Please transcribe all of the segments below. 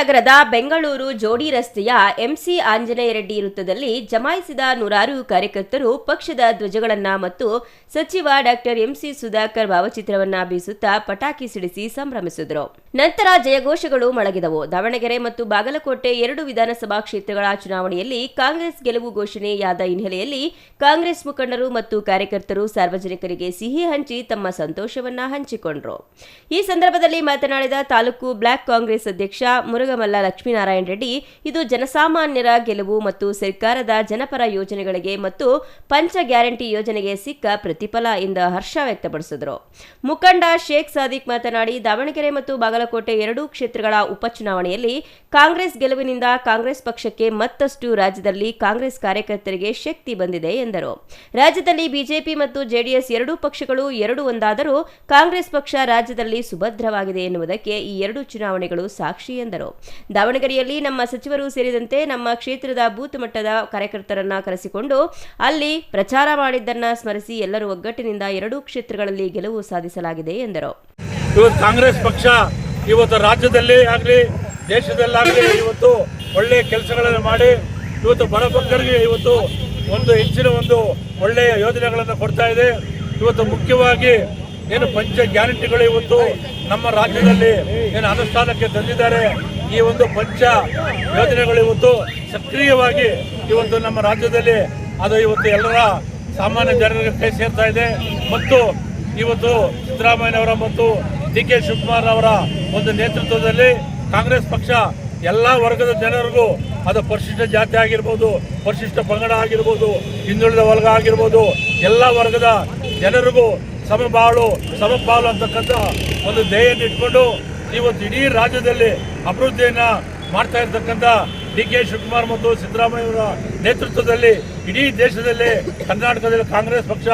ನಗರದ ಬೆಂಗಳೂರು ಜೋಡಿ ರಸ್ತೆಯ ಎಂಸಿ ಆಂಜನೇಯ ರೆಡ್ಡಿ ವೃತ್ತದಲ್ಲಿ ಜಮಾಯಿಸಿದ ನೂರಾರು ಕಾರ್ಯಕರ್ತರು ಪಕ್ಷದ ಧ್ವಜಗಳನ್ನು ಮತ್ತು ಸಚಿವ ಡಾಕ್ಟರ್ ಎಂಸಿ ಸುಧಾಕರ್ ಭಾವಚಿತ್ರವನ್ನ ಬೀಸುತ್ತಾ ಪಟಾಕಿ ಸಿಡಿಸಿ ಸಂಭ್ರಮಿಸಿದರು. ನಂತರ ಜಯಘೋಷಗಳು ಮೊಳಗಿದವು. ದಾವಣಗೆರೆ ಮತ್ತು ಬಾಗಲಕೋಟೆ 2 ವಿಧಾನಸಭಾ ಕ್ಷೇತ್ರಗಳ ಚುನಾವಣೆಯಲ್ಲಿ ಕಾಂಗ್ರೆಸ್ ಗೆಲುವು ಘೋಷಣೆಯಾದ ಹಿನ್ನೆಲೆಯಲ್ಲಿ ಕಾಂಗ್ರೆಸ್ ಮುಖಂಡರು ಮತ್ತು ಕಾರ್ಯಕರ್ತರು ಸಾರ್ವಜನಿಕರಿಗೆ ಸಿಹಿ ಹಂಚಿ ತಮ್ಮ ಸಂತೋಷವನ್ನ ಹಂಚಿಕೊಂಡರು. ಈ ಸಂದರ್ಭದಲ್ಲಿ ಮಾತನಾಡಿದ ತಾಲೂಕು ಬ್ಲಾಕ್ ಕಾಂಗ್ರೆಸ್ ಅಧ್ಯಕ್ಷ ಮುರುಗಮಲ್ಲ ಲಕ್ಷ್ಮೀನಾರಾಯಣ ರೆಡ್ಡಿ, ಇದು ಜನಸಾಮಾನ್ಯರ ಗೆಲುವು ಮತ್ತು ಸರ್ಕಾರದ ಜನಪರ ಯೋಜನೆಗಳಿಗೆ ಮತ್ತು ಪಂಚ ಗ್ಯಾರಂಟಿ ಯೋಜನೆಗೆ ಸಿಕ್ಕ ಪ್ರತಿಫಲ ಎಂದು ಹರ್ಷ ವ್ಯಕ್ತಪಡಿಸಿದರು. ಮುಖಂಡ ಶೇಖ್ ಸಾದಿಕ್ ಮಾತನಾಡಿ, ದಾವಣಗೆರೆ ಮತ್ತು ಬಾಗಲಕೋಟೆ 2 ಕ್ಷೇತ್ರಗಳ ಉಪಚುನಾವಣೆಯಲ್ಲಿ ಕಾಂಗ್ರೆಸ್ ಗೆಲುವಿನಿಂದ ಕಾಂಗ್ರೆಸ್ ಪಕ್ಷಕ್ಕೆ ಮತ್ತಷ್ಟು ರಾಜ್ಯದಲ್ಲಿ ಕಾಂಗ್ರೆಸ್ ಕಾರ್ಯಕರ್ತರಿಗೆ ಶಕ್ತಿ ಬಂದಿದೆ ಎಂದರು. ರಾಜ್ಯದಲ್ಲಿ ಬಿಜೆಪಿ ಮತ್ತು ಜೆಡಿಎಸ್ 2 ಪಕ್ಷಗಳು 2 ಒಂದಾದರೂ ಕಾಂಗ್ರೆಸ್ ಪಕ್ಷ ರಾಜ್ಯದಲ್ಲಿ ಸುಭದ್ರವಾಗಿದೆ ಎನ್ನುವುದಕ್ಕೆ ಈ 2 ಚುನಾವಣೆಗಳು ಸಾಕ್ಷಿ ಎಂದರು. ದಾವಣಗೆರೆಯಲ್ಲಿ ನಮ್ಮ ಸಚಿವರು ಸೇರಿದಂತೆ ನಮ್ಮ ಕ್ಷೇತ್ರದ ಬೂತ್ ಮಟ್ಟದ ಕಾರ್ಯಕರ್ತರನ್ನ ಕರೆಸಿಕೊಂಡು ಅಲ್ಲಿ ಪ್ರಚಾರ ಮಾಡಿದ್ದನ್ನ ಸ್ಮರಿಸಿ ಎಲ್ಲರೂ ಒಗ್ಗಟ್ಟಿನಿಂದ 2 ಕ್ಷೇತ್ರಗಳಲ್ಲಿ ಗೆಲುವು ಸಾಧಿಸಲಾಗಿದೆ ಎಂದರು. ಇವತ್ತು ಕಾಂಗ್ರೆಸ್ ಪಕ್ಷ ಇವತ್ತು ರಾಜ್ಯದಲ್ಲಿ ಆಗಲಿ ದೇಶದಲ್ಲಾಗಲಿ ಇವತ್ತು ಒಳ್ಳೆಯ ಕೆಲಸಗಳನ್ನು ಮಾಡಿ ಇವತ್ತು ಬಡಬಗ್ಗರಿಗೆ ಇವತ್ತು ಹೆಚ್ಚಿನ ಒಳ್ಳೆಯ ಯೋಜನೆಗಳನ್ನು ಕೊಡ್ತಾ ಇದೆ. ಇವತ್ತು ಮುಖ್ಯವಾಗಿ ಏನು ಪಂಚ ಗ್ಯಾರಂಟಿಗಳು ಇವತ್ತು ನಮ್ಮ ರಾಜ್ಯದಲ್ಲಿ ಏನು ಅನುಷ್ಠಾನಕ್ಕೆ ತಂದಿದ್ದಾರೆ. ಈ ಪಂಚ ಯೋಜನೆಗಳು ಇವತ್ತು ಸಕ್ರಿಯವಾಗಿ ಇವತ್ತು ನಮ್ಮ ರಾಜ್ಯದಲ್ಲಿ ಅದು ಇವತ್ತು ಎಲ್ಲರ ಸಾಮಾನ್ಯ ಜನರಿಗೆ ಕೈ ಸೇರ್ತಾ ಇದೆ. ಮತ್ತು ಇವತ್ತು ಸಿದ್ದರಾಮಯ್ಯನವರ ಮತ್ತು ಡಿ ಕೆ ಶಿವಕುಮಾರ್ ಅವರ ನೇತೃತ್ವದಲ್ಲಿ ಕಾಂಗ್ರೆಸ್ ಪಕ್ಷ ಎಲ್ಲ ವರ್ಗದ ಜನರಿಗೂ ಅದು ಪರಿಶಿಷ್ಟ ಜಾತಿ ಆಗಿರ್ಬೋದು, ಪರಿಶಿಷ್ಟ ಪಂಗಡ ಆಗಿರ್ಬೋದು, ಹಿಂದುಳಿದ ವರ್ಗ ಆಗಿರ್ಬೋದು, ಎಲ್ಲ ವರ್ಗದ ಜನರಿಗೂ ಸಮಪಾಲು ಅಂತಕ್ಕಂಥ ಧ್ಯೇಯನ್ನು ಇಟ್ಕೊಂಡು ಇವತ್ತು ಇಡೀ ರಾಜ್ಯದಲ್ಲಿ ಅಭಿವೃದ್ಧಿಯನ್ನು ಮಾಡ್ತಾ ಇರ್ತಕ್ಕಂಥ ಡಿ ಕೆ ಶಿವಕುಮಾರ್ ಮತ್ತು ಸಿದ್ದರಾಮಯ್ಯವರ ನೇತೃತ್ವದಲ್ಲಿ ಇಡೀ ದೇಶದಲ್ಲಿ ಕರ್ನಾಟಕದಲ್ಲಿ ಕಾಂಗ್ರೆಸ್ ಪಕ್ಷ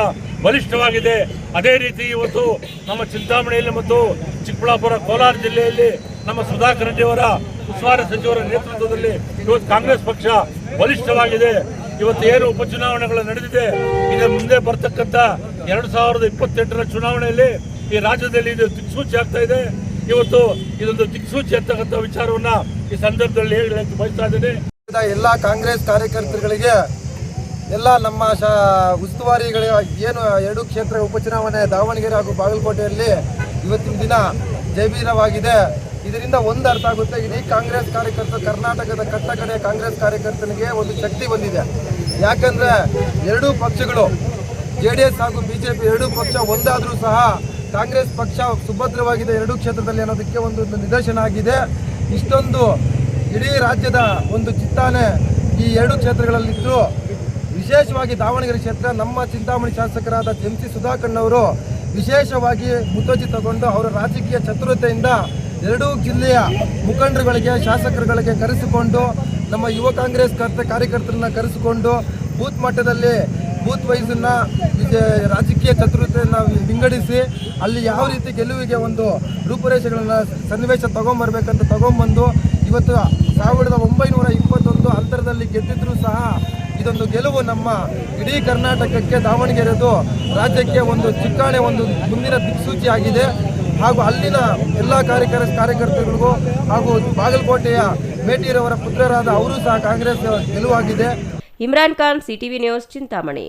ಬಲಿಷ್ಠವಾಗಿದೆ. ಅದೇ ರೀತಿ ಇವತ್ತು ನಮ್ಮ ಚಿಂತಾಮಣಿಯಲ್ಲಿ ಮತ್ತು ಚಿಕ್ಕಬಳ್ಳಾಪುರ, ಕೋಲಾರ ಜಿಲ್ಲೆಯಲ್ಲಿ ನಮ್ಮ ಸುಧಾಕರ್ ರೆಡ್ಡಿಯವರ ಉಸ್ತುವಾರಿ ಸಚಿವರ ನೇತೃತ್ವದಲ್ಲಿ ಇವತ್ತು ಕಾಂಗ್ರೆಸ್ ಪಕ್ಷ ಬಲಿಷ್ಠವಾಗಿದೆ. ಇವತ್ತು ಏನು ಉಪಚುನಾವಣೆಗಳು ನಡೆದಿದೆ, ಇದರ ಮುಂದೆ ಬರ್ತಕ್ಕಂಥ 2028ರ ಚುನಾವಣೆಯಲ್ಲಿ ಈ ರಾಜ್ಯದಲ್ಲಿ ಇದು ದಿಕ್ಸೂಚಿ ಆಗ್ತಾ ಇದೆ. ಇವತ್ತು ಇದೊಂದು ದಿಕ್ಸೂಚಿ ಅಂತಕ್ಕಂಥ ವಿಚಾರವನ್ನ ಈ ಸಂದರ್ಭದಲ್ಲಿ ಹೇಳಕ್ಕೆ ಬಯಸ್ತಾ ಇದ್ದೇನೆ. ಎಲ್ಲ ಕಾಂಗ್ರೆಸ್ ಕಾರ್ಯಕರ್ತರುಗಳಿಗೆ, ಎಲ್ಲ ನಮ್ಮ ಉಸ್ತುವಾರಿಗಳ ಏನು 2 ಕ್ಷೇತ್ರ ಉಪಚುನಾವಣೆ ದಾವಣಗೆರೆ ಹಾಗೂ ಬಾಗಲಕೋಟೆಯಲ್ಲಿ ಇವತ್ತಿನ ದಿನ ಜಯಬೀರವಾಗಿದೆ. ಇದರಿಂದ ಒಂದು ಅರ್ಥ ಆಗುತ್ತೆ, ಇಡೀ ಕಾಂಗ್ರೆಸ್ ಕಾರ್ಯಕರ್ತ ಕರ್ನಾಟಕದ ಕಟ್ಟಕಡೆ ಕಾಂಗ್ರೆಸ್ ಕಾರ್ಯಕರ್ತನಿಗೆ ಒಂದು ಶಕ್ತಿ ಬಂದಿದೆ. ಯಾಕಂದರೆ 2 ಪಕ್ಷಗಳು ಜೆಡಿಎಸ್ ಹಾಗೂ ಬಿಜೆಪಿ 2 ಪಕ್ಷ ಒಂದಾದರೂ ಸಹ ಕಾಂಗ್ರೆಸ್ ಪಕ್ಷ ಸುಭದ್ರವಾಗಿದೆ 2 ಕ್ಷೇತ್ರದಲ್ಲಿ ಅನ್ನೋದಕ್ಕೆ ಒಂದು ನಿದರ್ಶನ ಆಗಿದೆ. ಇಷ್ಟೊಂದು ಇಡೀ ರಾಜ್ಯದ ಚಿತ್ತಾನೆ ಈ 2 ಕ್ಷೇತ್ರಗಳಲ್ಲಿದ್ದು, ವಿಶೇಷವಾಗಿ ದಾವಣಗೆರೆ ಕ್ಷೇತ್ರ ನಮ್ಮ ಚಿಂತಾಮಣಿ ಶಾಸಕರಾದ ಎಂಸಿ ಸುಧಾಕರ್ನವರು ವಿಶೇಷವಾಗಿ ಮುತುವರ್ಜಿ ತಗೊಂಡು ಅವರ ರಾಜಕೀಯ ಚತುರತೆಯಿಂದ 2 ಜಿಲ್ಲೆಯ ಮುಖಂಡರುಗಳಿಗೆ, ಶಾಸಕರುಗಳಿಗೆ ಕರೆಸಿಕೊಂಡು ನಮ್ಮ ಯುವ ಕಾಂಗ್ರೆಸ್ ಕಾರ್ಯಕರ್ತರನ್ನ ಕರೆಸಿಕೊಂಡು ಬೂತ್ ಮಟ್ಟದಲ್ಲಿ ಬೂತ್ ವೈಸನ್ನು ರಾಜಕೀಯ ಚತುರತೆಯನ್ನು ವಿಂಗಡಿಸಿ ಅಲ್ಲಿ ಯಾವ ರೀತಿ ಗೆಲುವಿಗೆ ರೂಪುರೇಷೆಗಳನ್ನು ಸನ್ನಿವೇಶ ತಗೊಂಬರ್ಬೇಕಂತ ತಗೊಂಬಂದು ಇವತ್ತು 1921 ಅಂತರದಲ್ಲಿ ಗೆದ್ದಿದ್ರೂ ಸಹ ಇದೊಂದು ಗೆಲುವು ನಮ್ಮ ಇಡೀ ಕರ್ನಾಟಕಕ್ಕೆ, ದಾವಣಗೆರೆದು ರಾಜ್ಯಕ್ಕೆ ಚಿಕ್ಕಾಣೆ ಮುಂದಿನ ದಿಕ್ಸೂಚಿ ಆಗಿದೆ. ಹಾಗೂ ಅಲ್ಲಿನ ಎಲ್ಲ ಕಾರ್ಯಕರ್ತರಿಗೂ ಹಾಗೂ ಬಾಗಲಕೋಟೆಯ ಮೇಟಿರವರ ಪುತ್ರರಾದ ಅವರು ಸಹ ಕಾಂಗ್ರೆಸ್ ಗೆಲುವಾಗಿದೆ. Imran Khan, CTV news, Chintamani.